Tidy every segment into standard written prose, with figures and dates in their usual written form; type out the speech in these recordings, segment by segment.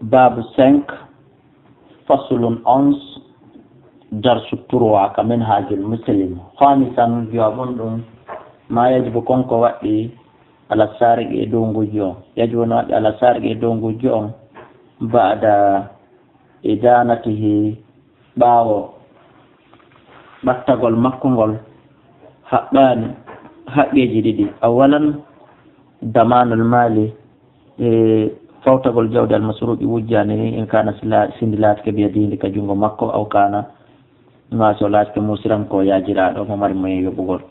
باب 5 فصل 11 درس التروع كمنهاج المسلم. خامسا جواب ما يجب كونك وقي على السارق دونغو جو، يجب على السارق دونغو جو بعد إدانته باو battagol makkongol haɓɓani haqqeji ɗiɗi. awalan damanul mali fawtagol jawdi almasruqi wujjani ni in kana sindi laatike biyadindi ka jungo makko aw kana ngaso laatike musiran ko yajiraɗo mo mari moye yoɓugol.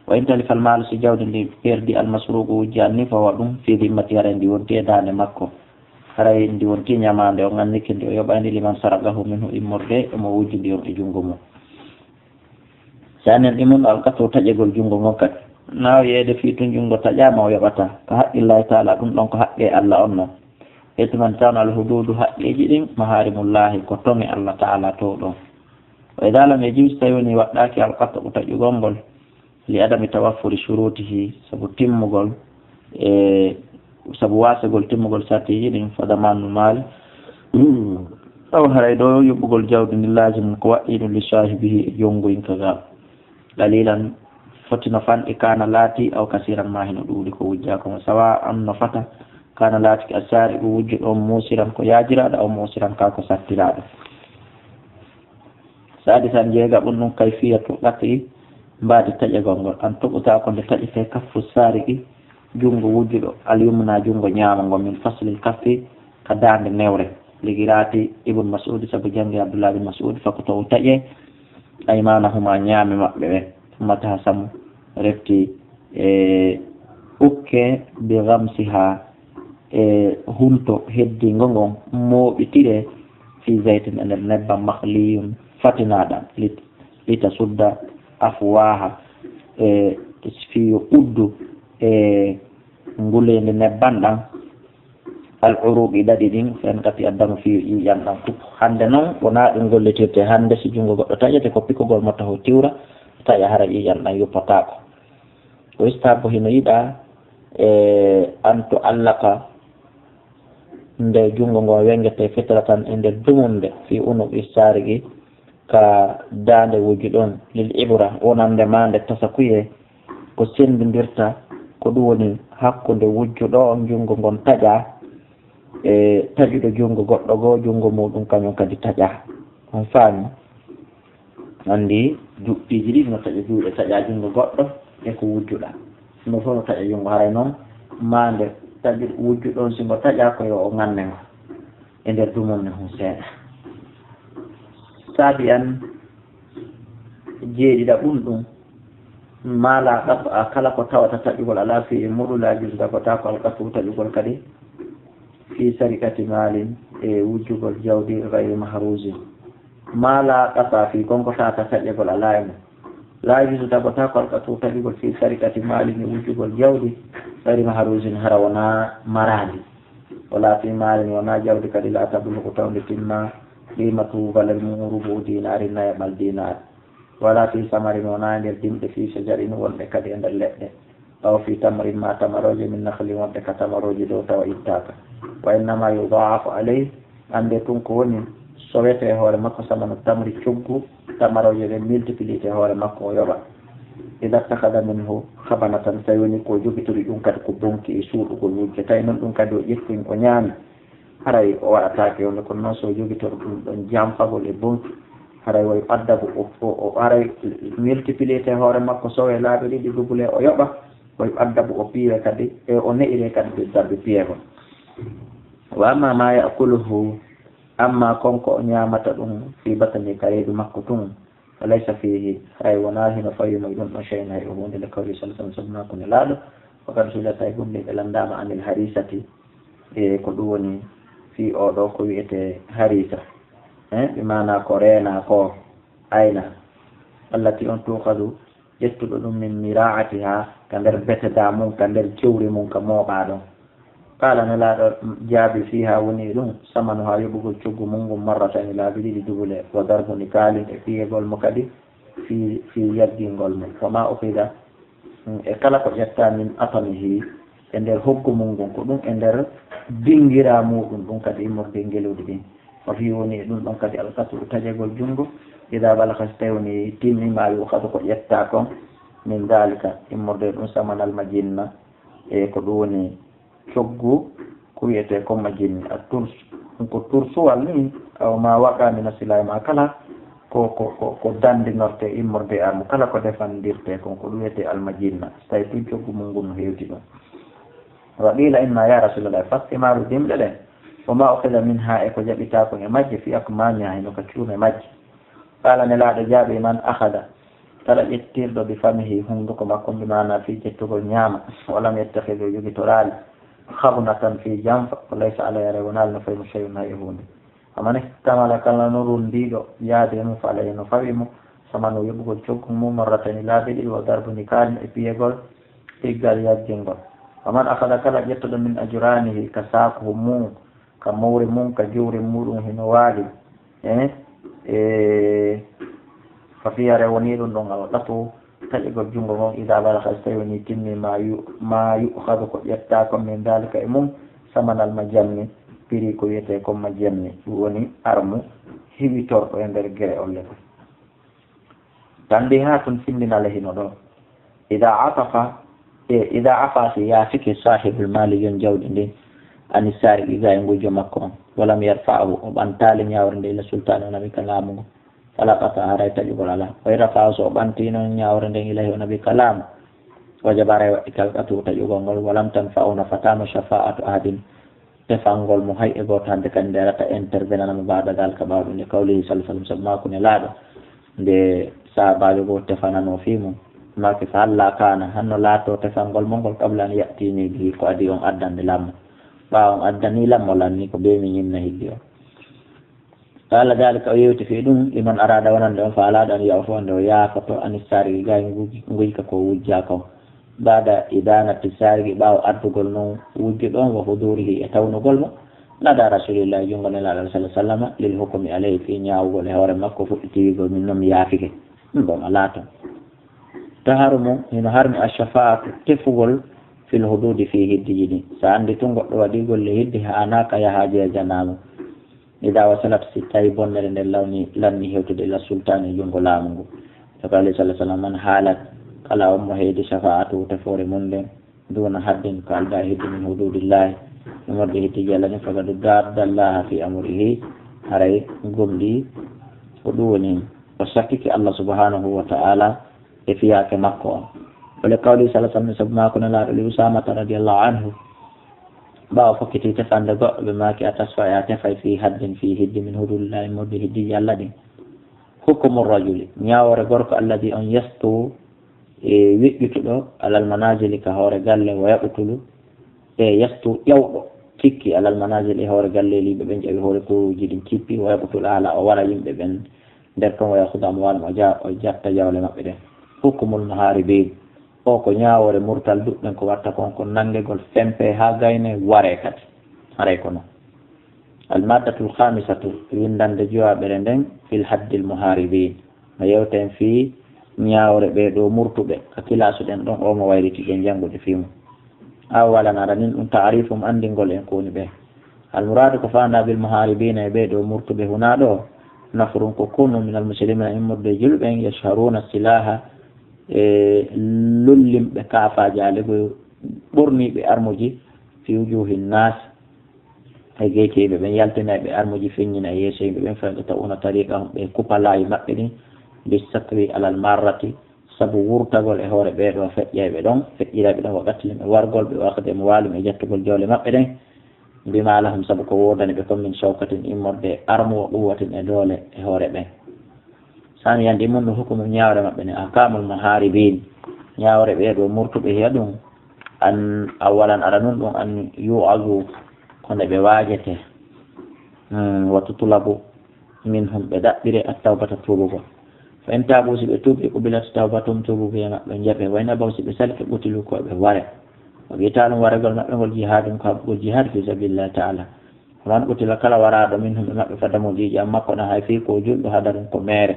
wa in talifal malu si jawdi ndi perdi almasruqu wujjani ni fawa ɗum fi dimmati hara ndi wonti e dande makko, haray ndi wonti ñamande o ganniki ndi o yoɓani liman saragahu minhu immorde emo wujjindi on e jungo mum. sanen ɗimun alkato taƴegol jungo ngon kadi naw yeede fi tun jungo taƴama o yoɓata ko haqqillahi taala ɗum ɗon ko haqqe Allah on noon. hettuman tawno alhududu haqqeji ɗin maharimullahi ko tonge Allah taala to ɗon. wa ida lam yajib so tawi woni waɗɗaki alkato ko taƴugol ngol li adami tawaffuri shurutihi sabu timmugol sabu wasegol timmugol sartiji ɗin fadamanu mal taw haray ɗo yoɓɓugol jawdi ndi lazim ko waɗɗi ɗum li sahibihi e jongoyin kaga dalilan foti no fanɗi kana laati aw kasiran ma heno ɗuuɗi ko wujja komo sawa an no fata kana laati ko a saari ɗo wujju ɗon musiran ko yajiraɗo aw musiran ka ko sattiraɗo. saadi tan jeega ɓum ɗum kayfiya tuɗɗaki mbaadi taƴegol ngol an toɓuta ko nde taƴete kaffu saari jungo wujjuɗo alyumna jungo ñaama ngo min faslil kaffi ka dande newre ligirati ibn mas'ud sabu jangi abdullah bin mas'ud fakko to taƴe aymanahuma ñaami maɓɓe ɓe mataha samu refti ukke bi gamsiha hunto heddingo ngon mooɓitire fi zaytin e nder nebbam mahliyum fatinaɗam lita sudda afwaha fiyo uddu ngulende nebban ɗan al uruɓi ɗaɗi ɗin fen kati addamu fiyo ƴiƴan ɗan tup. hande noon wona ɗum gollitirte hande si jungo goɗɗo taƴete ko pikkogol motta ho tiwra taƴa hara ƴiƴan ɗan yuppatako. o istabo hino yiɗa an to allaka nde jungo ngo wengete fitra tan e nder dumunde fi unuɓi sarigi ka dande wujju ɗon lil ibra wonande ma nde tasakuye ko sendidirta ko ɗum woni hakkude wujjuɗo on jungo ngon taƴa taƴuɗo jungo goɗɗo goo jungo muɗum kañum kadi taƴa. on faami andi juɓɓiji ɗi no taƴa juuɗe taƴa jungo goɗɗo e ko wujjuɗa no fof no taƴa jungo haray noon mande taƴuɗo wujjuɗon singo taƴa ko yo o ganne ngo e nder dumunne hon seeɗa. saabi an jeeɗiɗa ɓum ɗum mala ɗaɓa kala ko tawata taƴugol ala fi e muɗulaji dagota ko alkatu taƴugol kadi fi sarikati malin e wujjugol jawdi gayri mahrusin mala ɗaɓa fi konko tata taƴegol ala e mum la jusu dagota ko alkatu taƴugol fi sarikati malin e wujjugol jawdi gayri mahrusin hara wona maradi wala fi malin wona jawdi kadi la tablugo tawde timma qimatu valeur mum rubu dinari nayaɓal dinar wala fi samarin wona nder dimɗe fi shajarin wonɗe kadi e nder leɗɗe aw fi tamarin ma tamaroje min nahli wonɗe ka tamaroje dow tawa ittaka wa innama yudaafu alay ande tun ko woni sowete hoore makko samano tamri coggu tamaroje ɗe multiplié hoore makko o yoɓa ida takada minhu habana tan tawi woni ko jogitori ɗum kadi ko bonki e suuɗugol wujje tawi noon ɗum kadi o ƴettin o ñaami haray o waɗatake wonde kono noon so jogitori ɗum ɗon jamfagol e bonki haray way addago o aray multiplié hoore makko sowe laaɓe ɗiɗi dubule o yoɓa way addago o piire kadi e o ne'ire kadi ɓe darɓe piyegon. wa amma ma yakuluhu amma konko o ñamata ɗum fi batani ka reedu makko tun fa laysa fihi hay wona hino fawimo ɗum ɗon cheyne hay o hunde le kawli sala sallam sabna kone laaɗo wakad sulata e gumɗe ɓe landama anil harisati e ko ɗum woni fi oɗo ko wiyete harisa ɓe mana ko reena ko ayna allati on tukadu ƴettuɗo ɗum min miraatiha ka nder beteda mum ka nder jewri mum ka mooɓaɗon kala ne laaɗo jaabi fiha woni ɗum samanu ha yoɓugol coggu mum ngum marratani laabi ɗiɗi dubule wa darbu ni kaalin e fiyegol mo kadi fi yaggingol mum fama ukida e kala ko ƴetta min atamihi e nder hokku mum ngon ko ɗum e nder dingira muɗum ɗum kadi immorde ngeluɗi ɗin o fi woni ɗum ɗon kadi alkatu tajegol junngo ida balaka so tawi woni timmima yuhadu ko ƴetta kon min dalika immorde ɗum samanal majinna e ko ɗum woni coggu ko wiyete comme majinni a tours ɗum ko toursuwal ni aw ma waɗamina silay ma kala ko dandinorte immorde amu kala ko defandirte kon ko ɗum wiyete almajinna so tawi tun coggu mum ngun no hewti ɗum wa qila inna ya rasulallah fastimaru dimɗe ɗen woma ukhida min ha e ko jaɓita kon e majje fi akmamiha heno ka cuume majje qala nelaɗo jaaɓi man akhada kala ƴettirɗo bi famihi hunduko makko mbimana fi jettugol ñaama walam yettahido jogi to raali habnatan fi janfa ko laysa ala yare wonal no fawi mo shay'un ha e hunde amane tamala kala no rundiɗo yaade mum fa alay no fawi mo samano yoɓugol coggu mum marratani laabi ɗiɗi wa darbuni kalin e piyegol tiggal yajjingol waman akhada kala ƴettoɗo min ajuranihi ka sakuhu mum ka mawri mum ka jewri muɗum hino waali fa fiyare woni ɗum ɗon al ɗatu taƴigol junngo ngon ida balaka so tawi woni timmi ma yuhadu ko ƴetta comme min dalika e mum samanal ma jamni piri ko wiyete comme ma jamni ɗum woni armu hiwitorɗo e nder guere olle ko tandi ha tun findinala hino ɗo ida afa si yaafiki sahibul mali yon jawɗi ndin ani saari ɗiga e ngujjo makko on walam yarfa'ahu o ɓantali ñawre nde ila sultane onabi ka laamugo fala qata haray taƴugol ala way rafa'ahu so o ɓantino ñawre nden ilahi onabi ka laamu wajaba aray waɗɗi kalkatu taƴugol ngol walam tanfa'u nafatama shafa'atu ahadin tefangol mo hay e goto hande kadi nde rata intervenanamo mbadagal ka ɓawɗo nde kawlihi sallah sallam saabu makone laaɗo nde sahabajo go tefanano fimum maki fa halla kana hanno laato tefangol mo ngol qabla an ya'tini bihi ko adi on addande lammo ɓawa on addani lammo lanni ko ɓe mi ñimna hiddi o qala dalika o yewti fi ɗum liman arada wonande on fa alaɗo an yaw fo nde o yaafoto ani sarigi ga guyka ko wujja kam baada idanati sarigi ɓawa addugol noon wujji ɗon wa hudurihi e tawnugol mo lada rasulillahi jungo nelaɗo sallah sallam lil hukmi alayhi fi ñawugol e hoore makko fuɗɗitiwigol min noon mi yaafike ɗum ɗon ala ton taharu mum hino harmi ashafa'atu tefugol fil hududi fi hiddiji ɗi so andi tun goɗɗo waɗi golle hidde hanaka yahaji e janamo ida wasalat si tawi bonnere nden lanni hewtude ila sultane jungo laamu ngu to ko alayhi sallah sallam man haalat kala on mo heedi shafa'atu tefore mum nden duna haddin ko alda hidde min hududillahi ɗumorde hiddiji allah ni fagadu dardallaha fi amrihi haray gomɗi ko ɗum woni o sakkiki allah subhanahu wa ta'ala e fiyake makko on wole kawli sallah sallam saabu mako no laaɗo li usamata radiallahu anhu ɓawa fokkiti tefande goɗɗo ɓe maki a tasfa e a tefay fi haddin fi hiddi min hududillahi modde hiddiji allah ɗin hukmu rajuli ñawore gorko alladi on yestu e weƴƴutuɗo alal manajili ka hoore galle o yaɓutulu e yestu ƴewɗo cikki alal manajili e hoore galle liɓe ɓen ƴewi hoore kuruji ɗin cippi o yaɓutulu haala o wara yimɓe ɓen nder ton o yahuda mo walmo o jatta jawle maɓɓe ɗen hukmul muharibin o ko ñawore murtal duɗɗen ko watta kon ko nangegol fempe ha gayne ware kadi haray ko noon almaddatul khamisatu windande jowaɓere nden fil haddil muharibin no yewten fi ñawre ɓe ɗo murtuɓe ka kilasuɗen ɗon omo wayriti ɗen janngude fimu awalan aɗa nin ɗum ta'rifum andingol en koni ɓe almuradu ko fanda bil muharibina e ɓe ɗo murtuɓe huna ɗo nafrun ko kunu min almuslimina immorde julɓen yasharuna silaha e lollimɓe kaafaji alego ɓorniɓe armuji fi wujuhi nas e geyteɓe ɓen yaltinaɓe armuji feññina e yeeso yimɓe ɓen fayɓe ta'una tariqa hum ɓe kupalayi maɓɓe ɗin bisakri alal marrati saabu wurtagol e hoore ɓeɗo feƴƴayɓe ɗon feƴƴiraɓe ɗon waɓattilim e wargol ɓe wakde mo walum e jattugol jawle maɓɓe ɗen mbima lahum saabu ko wodani ɓe comme min shawkatin immorde armu o quwwatin e doole e hoore ɓen sani yandi mum ɗo hukumu ñawre maɓɓe ne akamul muharibin ñawre ɓeɗo murtuɓe hiya ɗum an awalan aɗa nun ɗum an yu'azu kono ɓe wajete wa tutlabu minhum ɓe ɗaɓɓire attawbata tubugo fa in tabu si ɓe tuuɓi qubilat tawbatum tubugo e maɓɓe jaɓe wayna baw si ɓe sali ɓe ɓutilu koɓe ware o wiitanum waregol maɓɓe ngol jihadum ko haɓugol jihad fi sabilillahi taala homan ɓutila kala waraɗo minhum ɓe maɓɓe fadamujiiji amma kono hay fi ko julɗo hadarum ko mere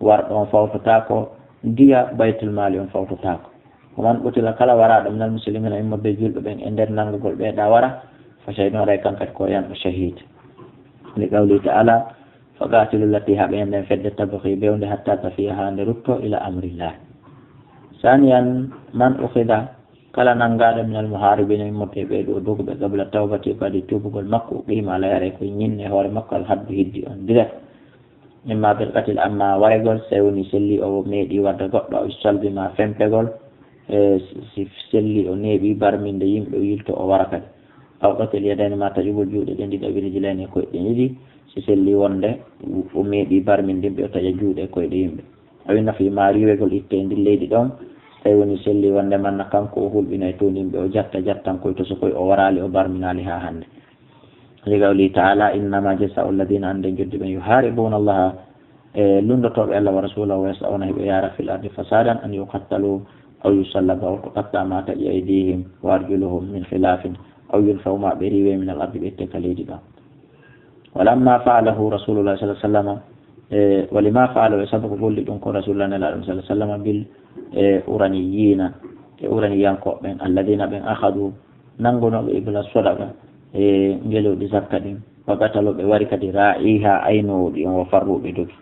warɗo on fawtotako ndiya baytul mali on fawtotako ومن قتل كلا وراء من المسلمين إما بجل بين إندر نانغول بين داورا فشهد رأيكم قد كويان شهيد لقوله تعالى فقاتلوا التي هبين فد تبغي بيون حتى تفيها نرتو إلى أمر الله. ثانيا من أخذ كلا نانغال من المحاربين المتبعين ودوك قبل التوبة قد يتوبوا المكو قيمة لا يريكو ينين هو المكو الحد هدي أندرك مما بالقتل أما ورقل سيوني سلي أو ميدي ودقل أو السلب ما فمتقل سلي أو نيبي برمين ديم أو يلتو أو ورقل أو قتل يدين ما تجيب الجود دين دي برجلين كوي دي سلي وانده وميدي برمين ديم أو تجيب كوي ديم أو إن في ماريو يقول إتين دي ليدي دوم سيوني سلي وانده من نقام كوهول بنايتون ديم أو جتا كوي تسكوي أو ورالي أو برمين عليها هند لقوله تعالى إنما جزاء الذين عندهم جد من يحاربون الله لندطر الله ورسوله ويسعون بيارة في الأرض فسادا أن يقتلوا أو يصلبوا أو تقطع ما تأتي أيديهم وأرجلهم من خلاف أو يلفوا ما بريوه من الأرض بالتكاليد. ولما فعله رسول الله صلى الله عليه وسلم ولما فعله يسبق قول لدنكم رسول الله صلى الله عليه وسلم بالأورانيين قومين الذين بين أخذوا ننقلوا بإبل الصدقة ngelo di zakkadim wagatalo be wari kadi ra'iha ayno di wafarru be dogi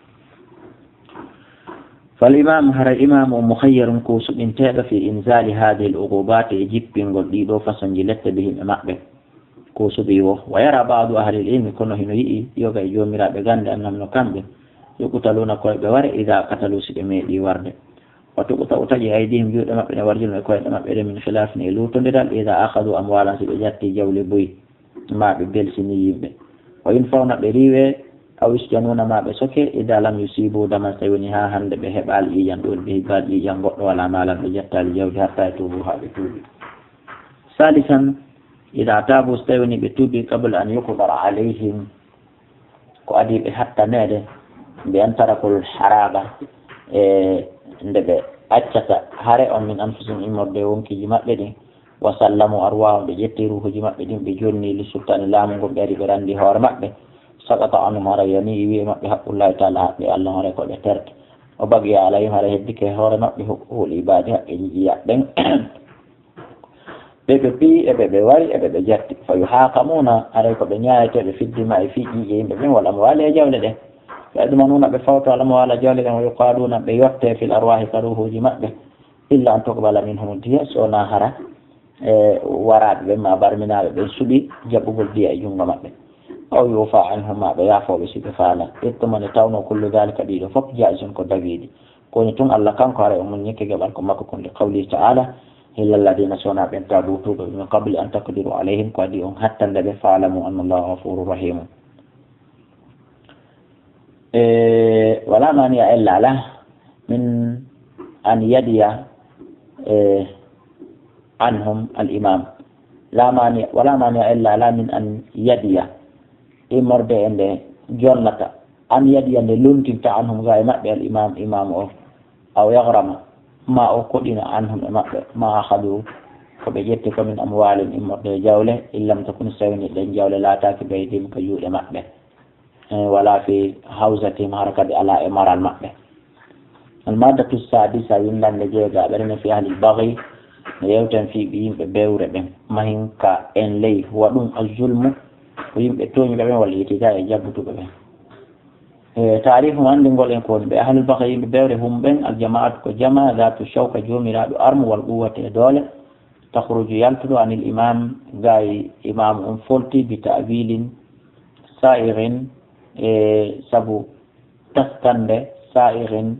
فالإمام هر إمام مخير كوس انتهى في إنزال هذه العقوبات يجيب قل دو فسنجلت بهم مأبه كوس بيوه ويرى بعض أهل العلم كونه هنوئي يوغا يوميرا بغاند أنهم نكامل يقتلون كوي بوار إذا قتلوا سلمي دي ورد وتقطع تجي أيديهم جود مأبه ورجل كوي مأبه من خلاف نيلوت ندال إذا أخذوا أموالا سبجاتي جول بوي ما ببل سنيين وينفعون بريوه أو يسجنون ما بسكي إذا لم يصيبوا دما سيونها هند بهبال إيجان دول بهبال إيجان قطع ولا مالا بجتا لجوج حتى يتوبوها بتوبي. ثالثا إذا تابوا سيوني بتوبي قبل أن يقدر عليهم وأديب حتى ناده بأن تركوا الحرابة أجتا هارئ من أنفسهم إمر ديون كي جمع لدي وسلموا أرواهم بجتيروه جمع بدين بجوني للسلطان اللامن بيري براندي هورمك به سقط عنهم هرياني يويمك بحق الله تعالى حق الله هريكو بترك وبقي عليهم هريهدك هورمك بحقه العبادة إنجياء بين بيبي بيواري بجت فيحاكمون هريكو بنياية في الدماء في جيجين بين والأموال يجولده فيضمنون بفوت الأموال جولده ويقالون بيوقت في الأرواح كروه جمع به إلا أن تقبل منهم الدية سوناهرة waraɓe ɓe ma barminaɓe ɓe suuɓi jaɓɓugol diya e jungo maɓɓe aw yufa anhum maɓe yaafoɓe siɓe faala ittumane tawno kullu dalika ɗiɗo fof jaison ko dagiɗi koni tun allah kanko ara omon ñikke geɓal ko makko konde qawli taala illa alladina sona ɓen tabutuɓe min qable an taqdiru alayhim ko adi on hattande ɓe faalamu anna allaha ghafuru rahimu wala mania illa ala min an yadiya عنهم الإمام لا مانع ولا مانع إلا لا من أن يدي إمر بأن جنة أن يدي أن لنتم عنهم غايمة الإمام إمامه أو يغرم ما أقدنا عنهم ما أخذوا فبجتك من أموال إمر جولة إن لم تكن سوين لن جولة لا تاك بيدهم كجول مأبه ولا في حوزتهم حركة على إمار المأبه. المادة السادسة ينلن لجيغا برنا في أهل البغي yewtan fi ɓe yimɓe bewre ɓen mahinka en ley waɗum azulmu ko yimɓe toñuɓe ɓen walla yettika e jabbutuɓe ɓen taarifu hannde ngol en kowoni ɓe ahlul baka yimɓe bewre hum ɓen aljamaatu ko jama datu shawka jomiraɗo armu wal quwwate e doole takhruju yaltuɗo anil imam gayi imam on folti bi ta'wilin sa'irin sabu taskande sa'irin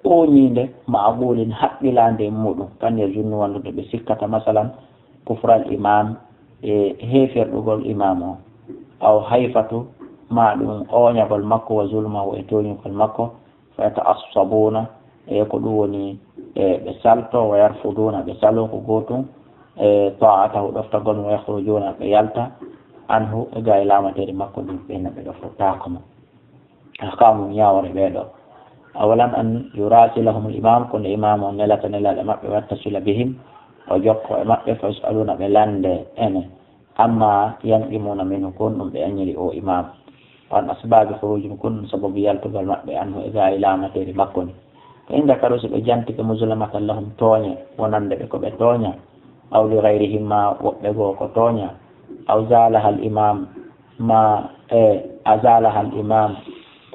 oñinde ma'qulin haqqilande muɗum kan ya junnu wallude ɓe sikkata masalan kufral imam heferɗugol imam o aw hayfatu ma ɗum oñagol makko wa zulmahu e toñugol makko fa yata'assabuna ko ɗum woni ɓe salto wa yarfuduna ɓe salo ko gotum ta'atahu ɗoftagol wa yakhrujuna ɓe yalta anhu e ga e lamatere makko ɗum ɓenna ɓe ɗoftotakoma ahkamu ñawore ɓeɗo أولا أن يراسلهم الإمام كن الإمام ونلا تنلا لما يتصل بهم وجق ما فيسألون بلاند أنا أما ينقمون منه كن بأن يلئوا إمام وأن أسباب خروج كن سبب يلتقى الماء بأنه إذا إلى متير مكن فإن ذكروا سبجانتك مظلمة لهم تونيا ونندب كبتونيا أو لغيرهم ما وقبوا كتونيا أو زالها الإمام ما أزالها الإمام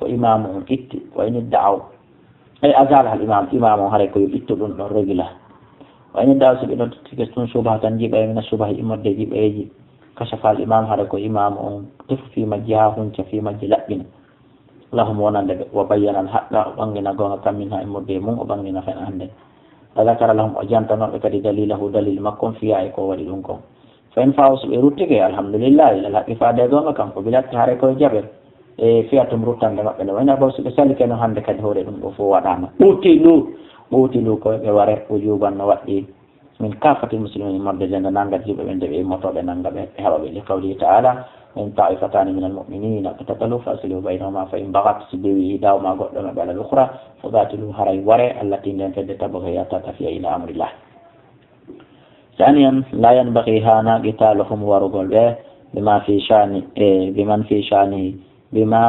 وإمام إت وإن ادعوا أي أزالها الإمام إمام هريكو يبتلون الرجلة وإن ادعوا سبجانتك تكستون شبهة تنجيب من الشبهة إمد يجيب أيجي كشف الإمام هريكو إمام تف في مجيها في مجلأبنا لهم ونندب وبين الحق وبنغنا غونا كم منها إمد يمون وبنغنا فين عنده فذكر لهم أجانتنا بكري دليله دليل مكم فيها إيكو وللونكم فإن فاوس بيروتك الحمد لله إلى الحق فادي غونا كم قبلت هريكو جبر فياتم روتان دمك وإن أبوس بسالي كانوا عندك دهوري وفو ودانا أوتلو كوي بواري وجوبا نواتي من كافة المسلمين مرد جنة نانغا جيب من دبئي مطوب نانغا بحوابي لقوله تعالى من طائفتان من المؤمنين اقتتلوا فأصلوا بينهما فإن بغت سبيوي داو ما قدم على الأخرى فقاتلوا هري وري التي لن تبغي تتفي إلى أمر الله. ثانيا لا ينبغي هانا قتالهم ورغل به بما في شان بمن في شانه بما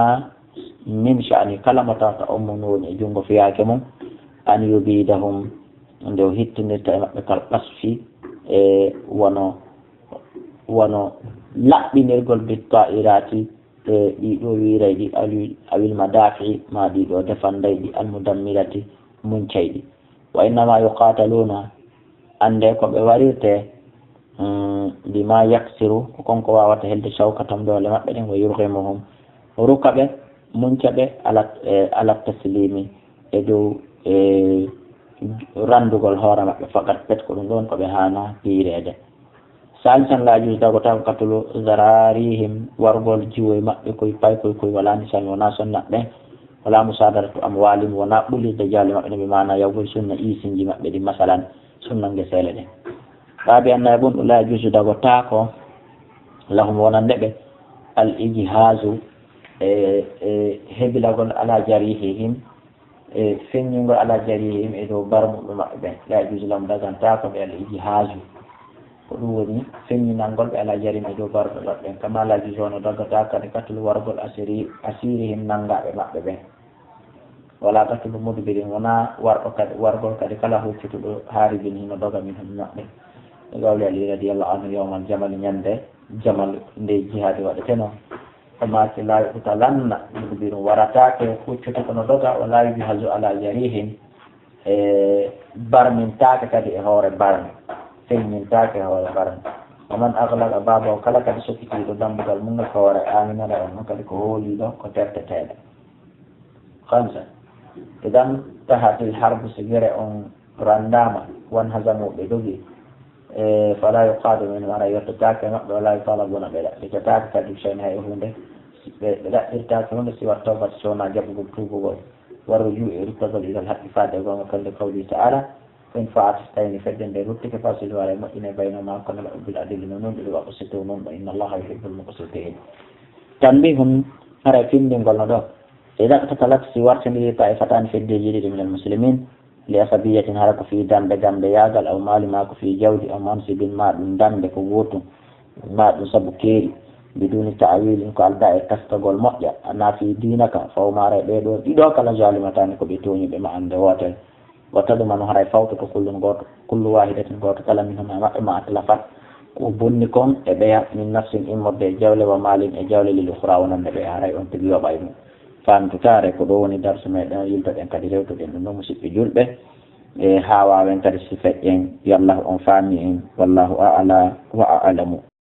من شان كلمة أمنون جنغ في عكمهم أن يبيدهم عنده هيتن القصف wano laɓɓinirgol bitta'irati ɗiɗo wirayɗi awil madafi ma ɗiɗo defandayɗi almudammirati muncayɗi wa innama yuqataluna ande ko ɓe warirte bima yaksiru ko konko wawata helde shawkatam dole maɓɓe ɗen wa yurhimuhum ruka ɓe munca ɓe ala taslimi e dow randugol hoore maɓɓe fakat pet ko ɗum ɗon ko ɓe hana hiirede salisan la juus dago taw katulu zararihim wargol jiwoy maɓɓe koye pay koye walani sami wona sonnaɓe wala musadaratu amwalim wona ɓullirde jalle maɓɓe ɗe ɓe mana yawgol sunna isinji maɓɓe ɗi masalan sunna ngesele ɗen baabi annayi ɓon ɗo la juusu dago taako lahum wonande ɓe al ijhasu hebilagol ala jarihihim feññingol ala jarihihim e dow barmuɓe maɓɓe ɓen la juusu lahum dagantako ɓe al ijhasu ko ɗum woni feññinalngol ɓe ala jarima e dow barɓe maɓɓe ɓen kama la juusu ono daggata kadi katulu wargol asirihim nangaɓe maɓɓe ɓen wala katulu mudbirin wona warɗo kadi wargol kadi kala huccutuɗo haaribin hino doga min hon maɓɓe e gawli ali radiallahu anhu yawmal jamali ñande jamal nde jihadi waɗete noon omaki layuɗuta lanna mudbirum waratake huccuta kono doga o layuji hasu ala jarihim barmintake kadi e hoore barme feññintake e hoore barme oman aglal ababa o kala kadi sokkitiɗo dambugal mum ko hoore aminala on noon kadi ko hooliɗo ko terteteɗe hamsa idan tahatil harbu so gere on randama won hasamuɓe dogi fala yuqadu min wara yettotake maɓɓe wala yutalabuna ɓe ɗaɓɓitatake kadi cheyne hay hunde ɓe ɗaɓɓirtake hunde si wat tawbat sowna jaɓugol tuubugol warru ju e ruttagol ilal haqqi faade gonga kande qawli ta'ala in faati so tawini fedde nde ruttike fasilu wara moƴƴine baynoma kono maɓɓe bil adili no noon ɗiɗo waɓɓosito noon ɗo inna allaha yuhibbul muqsitin tanbihum hara findingol no ɗo إذا اقتتلت في ورثه طائفتان في الدجيل من المسلمين لأسبية هرق في دم بدم بياغل أو مال ماك في جود أو منصب ما من دم بقوته ما سبكيري بدون تعويل إنك الداء تستقل مؤيا أنا في دينك فهو ما رأي بيدور إذا كان جالمتان كبيتوني بما عند واتل وتضمن هرأي فوتك كل واحدة قوت كلا منهما ما أتلفت وبنكم إبيا من نفس إمر بجولة ومال إجولة للأخرى ونبي هرأي أنتبه وبايمو famtutare ko ɗo woni darsu meɗen yiltoɗen kadi rewtoɗen ɗum ɗo musidɓe julɓe e ha wawen kadi si feƴƴen yallahu on faami en wallahu a'la wa a'lamu.